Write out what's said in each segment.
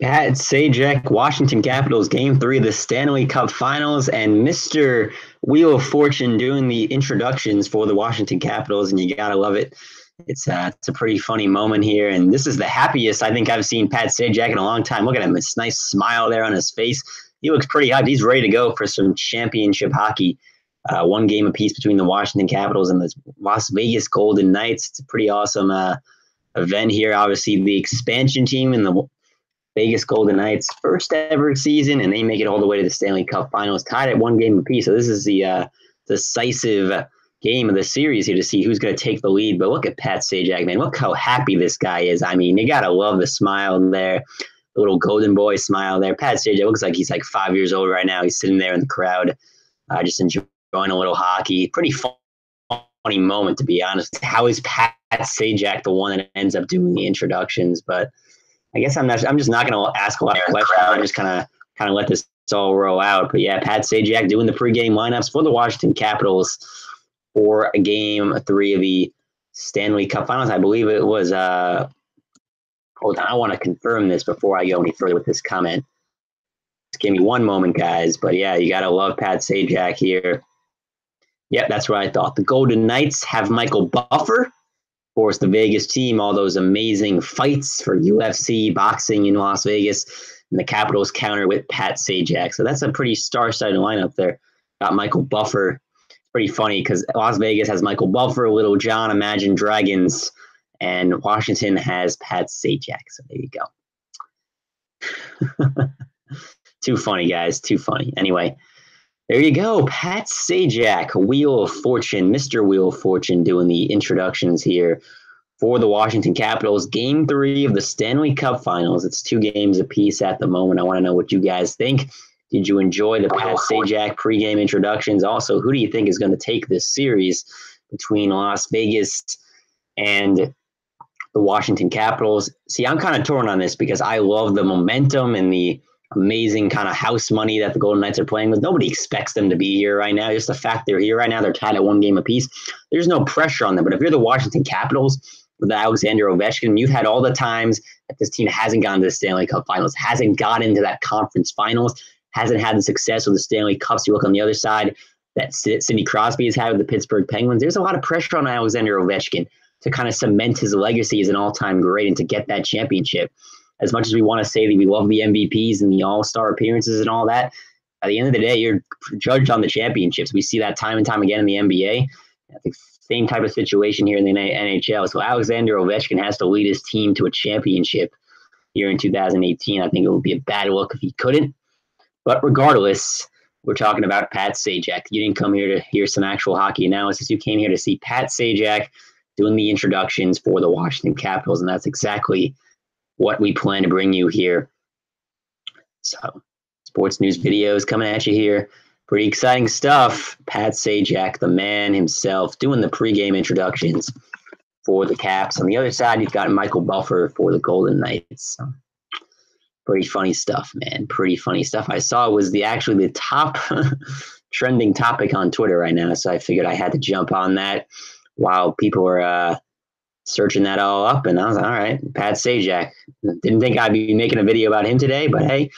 Pat Sajak, Washington Capitals, Game 3 of the Stanley Cup Finals, and Mr. Wheel of Fortune doing the introductions for the Washington Capitals, and you gotta love it. It's a pretty funny moment here, and this is the happiest I think I've seen Pat Sajak in a long time. Look at him, this nice smile there on his face. He looks pretty hyped. He's ready to go for some championship hockey. One game apiece between the Washington Capitals and the Las Vegas Golden Knights. It's a pretty awesome event here. Obviously, the expansion team in the Vegas Golden Knights' first ever season, and they make it all the way to the Stanley Cup Finals, tied at one game apiece. So this is the decisive game of the series here to see who's going to take the lead. But look at Pat Sajak, man. Look how happy this guy is. I mean, you got to love the smile there, the little golden boy smile there. Pat Sajak looks like he's like 5 years old right now. He's sitting there in the crowd, just enjoying a little hockey. Pretty funny moment, to be honest. How is Pat Sajak the one that ends up doing the introductions? But I guess I'm just not going to ask a lot of questions. I'm just kind of let this all roll out. But yeah, Pat Sajak doing the pregame lineups for the Washington Capitals for Game 3 of the Stanley Cup Finals. I believe it was. Hold on, I want to confirm this before I go any further with this comment. Just give me one moment, guys. But yeah, you got to love Pat Sajak here. Yep, that's what I thought. The Golden Knights have Michael Buffer. Of course, the Vegas team, all those amazing fights for UFC, boxing in Las Vegas, and the Capitals counter with Pat Sajak. So that's a pretty star-studded lineup there. Got Michael Buffer. It's pretty funny because Las Vegas has Michael Buffer, Little John, Imagine Dragons, and Washington has Pat Sajak. So there you go. Too funny, guys. Too funny. Anyway, there you go. Pat Sajak, Wheel of Fortune, Mr. Wheel of Fortune, doing the introductions here for the Washington Capitals. Game 3 of the Stanley Cup Finals. It's 2 games apiece at the moment. I want to know what you guys think. Did you enjoy the Pat Sajak pregame introductions? Also, who do you think is going to take this series between Las Vegas and the Washington Capitals? See, I'm kind of torn on this because I love the momentum and the amazing kind of house money that the Golden Knights are playing with. Nobody expects them to be here right now. Just the fact they're here right now, they're tied at 1 game apiece. There's no pressure on them. But if you're the Washington Capitals with Alexander Ovechkin, you've had all the times that this team hasn't gone to the Stanley Cup Finals, hasn't got into that conference finals, hasn't had the success with the Stanley Cups. You look on the other side that Sidney Crosby has had with the Pittsburgh Penguins. There's a lot of pressure on Alexander Ovechkin to kind of cement his legacy as an all-time great and to get that championship. As much as we want to say that we love the MVPs and the all-star appearances and all that, at the end of the day, you're judged on the championships. We see that time and time again in the NBA. I think same type of situation here in the NHL. So Alexander Ovechkin has to lead his team to a championship here in 2018. I think it would be a bad look if he couldn't. But regardless, we're talking about Pat Sajak. You didn't come here to hear some actual hockey analysis. You came here to see Pat Sajak doing the introductions for the Washington Capitals, and that's exactly what we plan to bring you here. So, sports news videos coming at you here. Pretty exciting stuff. Pat Sajak, the man himself, doing the pregame introductions for the Caps. On the other side, you've got Michael Buffer for the Golden Knights. So, pretty funny stuff, man. Pretty funny stuff. I saw it was actually the top trending topic on Twitter right now, so I figured I had to jump on that while people were searching that all up, and I was like, all right, Pat Sajak. Didn't think I'd be making a video about him today, but hey,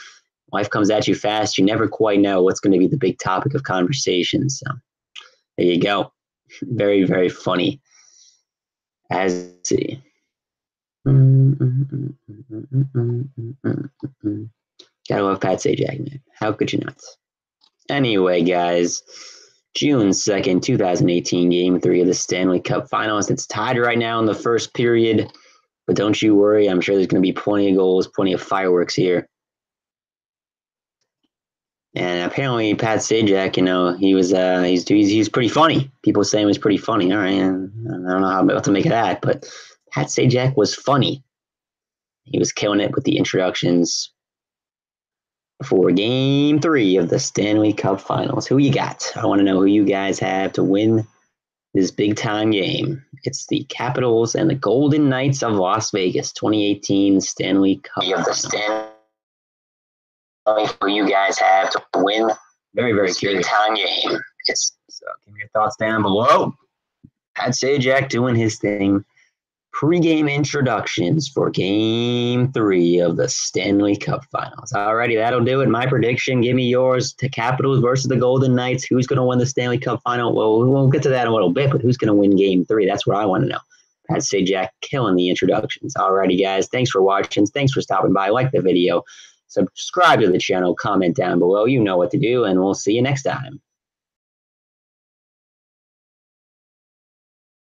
life comes at you fast. You never quite know what's going to be the big topic of conversation. So there you go. Very, very funny. As see. Gotta love Pat Sajak, man. How could you not? Anyway, guys, June 2nd, 2018, Game 3 of the Stanley Cup Finals. It's tied right now in the first period, but don't you worry. I'm sure there's going to be plenty of goals, plenty of fireworks here. And apparently, Pat Sajak, he's pretty funny. People say he was pretty funny. All right, I don't know what to make of that, but Pat Sajak was funny. He was killing it with the introductions for Game 3 of the Stanley Cup Finals. Who you got? I want to know who you guys have to win this big-time game. It's the Capitals and the Golden Knights of Las Vegas, 2018 Stanley Cup Finals. Who you guys have to win very, very curious big-time game. So give me your thoughts down below. Pat Sajak doing his thing pregame introductions for Game 3 of the Stanley Cup Finals. Alrighty, that'll do it. My prediction, give me yours. To Capitals versus the Golden Knights. Who's going to win the Stanley Cup Final? Well, we won't get to that in a little bit, but who's going to win Game 3? That's what I want to know. Pat Sajak killing the introductions. Alrighty, guys. Thanks for watching. Thanks for stopping by. Like the video. Subscribe to the channel. Comment down below. You know what to do, and we'll see you next time.